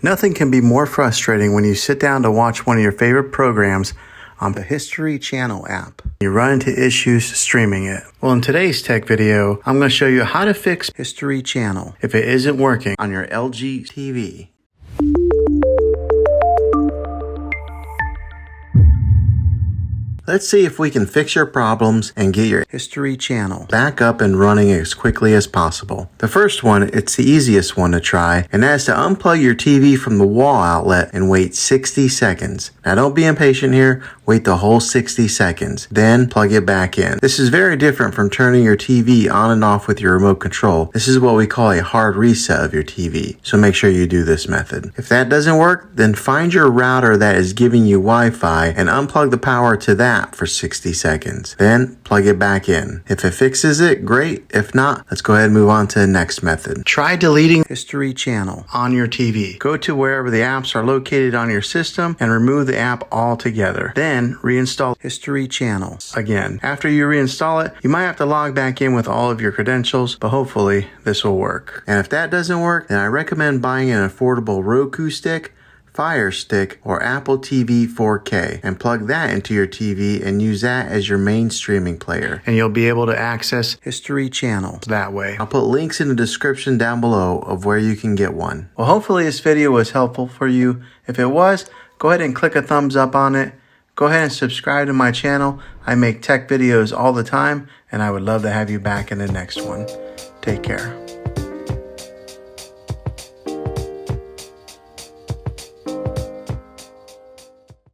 Nothing can be more frustrating when you sit down to watch one of your favorite programs on the History Channel app. You run into issues streaming it. Well, in today's tech video, I'm going to show you how to fix History Channel if it isn't working on your LG TV. Let's see if we can fix your problems and get your History Channel back up and running as quickly as possible. The first one, it's the easiest one to try, and that's to unplug your TV from the wall outlet and wait 60 seconds. Now don't be impatient here, wait the whole 60 seconds, then plug it back in. This is very different from turning your TV on and off with your remote control. This is what we call a hard reset of your TV, so make sure you do this method. If that doesn't work, then find your router that is giving you Wi-Fi and unplug the power to that for 60 seconds. Then plug it back in. If it fixes it, great. If not, let's go ahead and move on to the next method. Try deleting History Channel on your TV. Go to wherever the apps are located on your system and remove the app altogether. Then reinstall History Channel again. After you reinstall it, you might have to log back in with all of your credentials, but hopefully this will work. And if that doesn't work, then I recommend buying an affordable Roku stick, Fire Stick, or Apple TV 4K and plug that into your TV and use that as your main streaming player. And you'll be able to access History Channel that way. I'll put links in the description down below of where you can get one. Well, hopefully this video was helpful for you. If it was, go ahead and click a thumbs up on it. Go ahead and subscribe to my channel. I make tech videos all the time, and I would love to have you back in the next one. Take care.